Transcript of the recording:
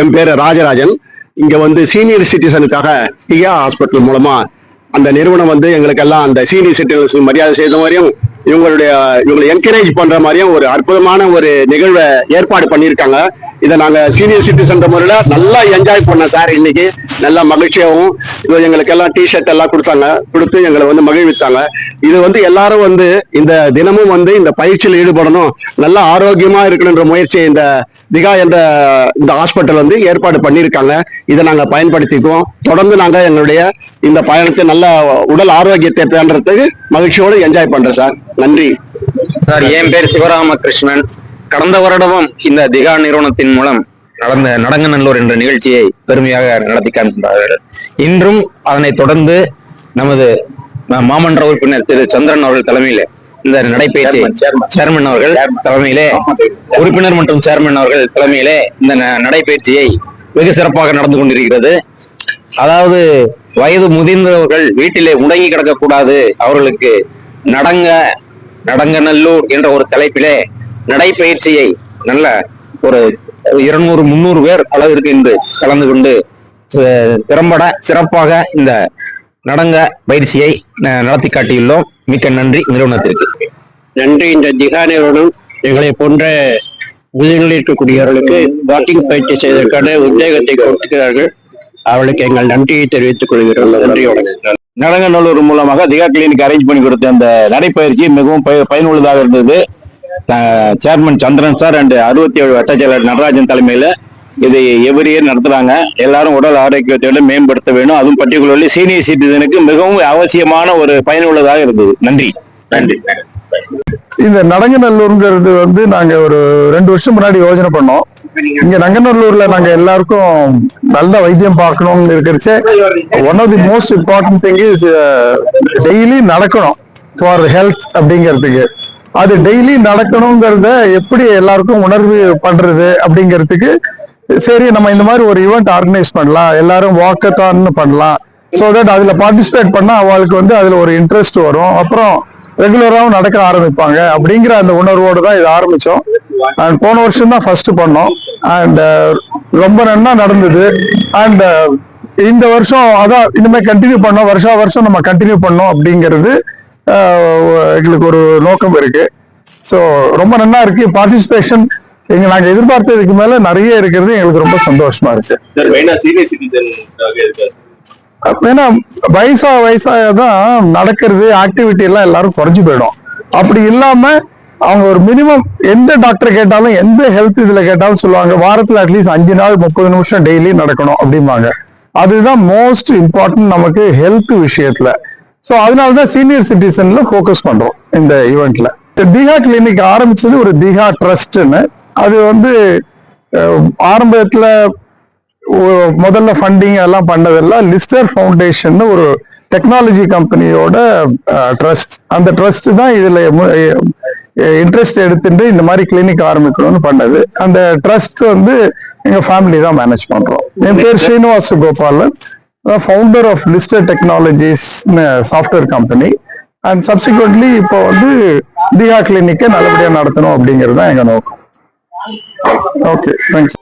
என் பேரு ராஜராஜன். இங்க வந்து சீனியர் சிட்டிசனுக்காக டியா ஹாஸ்பிட்டல் மூலமா அந்த நிறுவனம் வந்து எங்களுக்கெல்லாம் அந்த சீனியர் சிட்டிசன் மரியாதை செய்த மாதிரியும் இவங்களை என்கரேஜ் பண்ற மாதிரியும் ஒரு அற்புதமான ஒரு நிகழ்வை ஏற்பாடு பண்ணியிருக்காங்க. இதை நாங்க சீனியர் சிட்டிசன் முறையில நல்லா என்ஜாய் பண்ணோம் சார். இன்னைக்கு நல்லா மகிழ்ச்சியாகவும் எங்களுக்கு எல்லாம் டிஷர்ட் எல்லாம் கொடுத்து எங்களை வந்து மகிழ்வித்தாங்க. இது வந்து எல்லாரும் வந்து இந்த தினமும் வந்து இந்த பயிற்சியில் ஈடுபடணும், நல்லா ஆரோக்கியமா இருக்கணுன்ற முயற்சியை இந்த திகா என்ற இந்த ஹாஸ்பிட்டல் வந்து ஏற்பாடு பண்ணியிருக்காங்க. இதை நாங்க பயன்படுத்திக்குவோம். தொடர்ந்து நாங்க எங்களுடைய இந்த பயணத்தை நல்ல உடல் ஆரோக்கியத்தை பேணுறதுக்கு மகிழ்ச்சியோடு என்ஜாய் பண்றேன் சார். நன்றி சார். என் பேர் சிவராமகிருஷ்ணன். கடந்த வருடமும் இந்த திகா நிறுவனத்தின் மூலம் நடந்த நடங்கநல்லூர் என்ற நிகழ்ச்சியை பெருமையாக நடத்தி காண்கின்றார்கள். இன்றும் அதனை தொடர்ந்து நமது மாமன்ற உறுப்பினர் திரு சந்திரன் அவர்கள் தலைமையிலே இந்த நடைபயிற்சி சேர்மன் அவர்கள் தலைமையிலே உறுப்பினர் மற்றும் சேர்மன் அவர்கள் தலைமையிலே இந்த நடைபயிற்சியை வெகு சிறப்பாக நடந்து கொண்டிருக்கிறது. அதாவது வயது முதிர்ந்தவர்கள் வீட்டிலே முடங்கி கிடக்கக்கூடாது, அவர்களுக்கு நடங்கநல்லூர் என்ற ஒரு தலைப்பிலே நடைபயிற்சியை நல்ல ஒரு 200-300 பேர் அளவிற்கு இன்று கலந்து கொண்டு திறம்பட சிறப்பாக இந்த நடங்க பயிற்சியை நடத்தி காட்டியுள்ளோம். மிக்க நன்றி நிறுவனத்திற்கு. நன்றி. இந்த திகா நிறுவனம் எங்களை போன்ற முதுநிலை இருக்கக்கூடியவர்களுக்கு வாக்கிங் பயிற்சி செய்வதற்கான உத்வேகத்தை கொடுக்கிறார்கள். அவளுக்கு எங்கள் நன்றியை தெரிவித்துக் கொள்கிறோம். நன்றி, வணக்கம். நடங்கநல்லூர் மூலமாக திகா கிளினிக் அரேஞ்ச் பண்ணி கொடுத்த அந்த நடைப்பயிற்சி மிகவும் பயனுள்ளதாக இருந்தது. சேர்மன் சந்திரன் சார் அண்ட் 67 வட்ட செயலர் நடராஜன் தலைமையில இது எவ்ரி இயர் நடத்துறாங்க. எல்லாரும் உடல் ஆரோக்கியத்தோட மேம்படுத்த வேணும். அதுவும் பர்டிகுலர்லி சீனியர் சிட்டிசனுக்கு மிகவும் அவசியமான ஒரு பயனுள்ளதாக இருந்தது. நன்றி. நன்றி. இந்த நடங்கநல்லூர்ங்கிறது வந்து நாங்க ஒரு 2 வருஷம் முன்னாடி யோஜனை பண்ணோம். இங்க நங்கநல்லூர்ல நாங்க எல்லாருக்கும் நல்ல வைத்தியம் பார்க்கணும்னு இருக்கிறச்சு one of the most important thing is daily நடக்கணும் ஃபார் ஹெல்த் அப்படிங்கிறதுக்கு. அது டெய்லி நடக்கணுங்கிறத எப்படி எல்லாருக்கும் உணர்வு பண்றது அப்படிங்கிறதுக்கு சரி நம்ம இந்த மாதிரி ஒரு ஈவெண்ட் ஆர்கனைஸ் பண்ணலாம், எல்லாரும் வாக்கத்தான் பண்ணலாம். ஸோ தட் அதுல பார்ட்டிசிபேட் பண்ணா அவளுக்கு வந்து அதுல ஒரு இன்ட்ரெஸ்ட் வரும், அப்புறம் ரெகுலராகவும் நடக்க ஆரம்பிப்பாங்க அப்படிங்கிற அந்த உணர்வோடு தான் இது ஆரம்பிச்சோம். அண்ட் போன வருஷம் தான் ஃபர்ஸ்ட் பண்ணோம். அண்ட் ரொம்ப நன்னா நடந்தது. அண்ட் இந்த வருஷம் அதான் இனிமே கண்டினியூ பண்ணோம், வருஷம் நம்ம கண்டினியூ பண்ணோம் அப்படிங்கிறது எங்களுக்கு ஒரு நோக்கம் இருக்கு. ஸோ ரொம்ப நல்லா இருக்கு. பார்ட்டிசிபேஷன் நாங்க எதிர்பார்த்ததுக்கு மேல நிறைய இருக்கிறது எங்களுக்கு ரொம்ப சந்தோஷமா இருக்கு. ஏன்னா வயசாதான் நடக்கிறது ஆக்டிவிட்டி எல்லாம் எல்லாரும் குறைஞ்சு போயிடும். அப்படி இல்லாம அவங்க ஒரு மினிமம் எந்த டாக்டர் கேட்டாலும் எந்த ஹெல்த் இதுல கேட்டாலும் சொல்லுவாங்க வாரத்துல அட்லீஸ்ட் 5 நாள் 30 நிமிஷம் டெய்லி நடக்கணும் அப்படிம்பாங்க. அதுதான் மோஸ்ட் இம்பார்ட்டன்ட் நமக்கு ஹெல்த் விஷயத்துல. ஸோ அதனாலதான் சீனியர் சிட்டிசன்ல ஃபோக்கஸ் பண்றோம் இந்த ஈவெண்ட்ல. திகா கிளினிக் ஆரம்பிச்சது ஒரு திகா ட்ரஸ்ட்னு. அது வந்து ஆரம்பத்துல முதல்ல ஃபண்டிங் எல்லாம் பண்ணதெல்லாம் லிஸ்டர் ஃபவுண்டேஷன் ஒரு டெக்னாலஜி கம்பெனியோட ட்ரஸ்ட். அந்த ட்ரஸ்ட் தான் இதுல இன்ட்ரெஸ்ட் எடுத்துட்டு இந்த மாதிரி கிளினிக் ஆரம்பிக்கணும்னு பண்ணது. அந்த ட்ரஸ்ட் வந்து எங்க ஃபேமிலி தான் மேனேஜ் பண்றோம். என் பேர் Srinivas Gopalan, founder of Lister technologies software company. And subsequently இப்போ வந்து திகா கிளினிக்கை நல்லபடியா நடத்தணும் அப்படிங்கிறது தான் எங்க நோக்கம். Okay, thanks.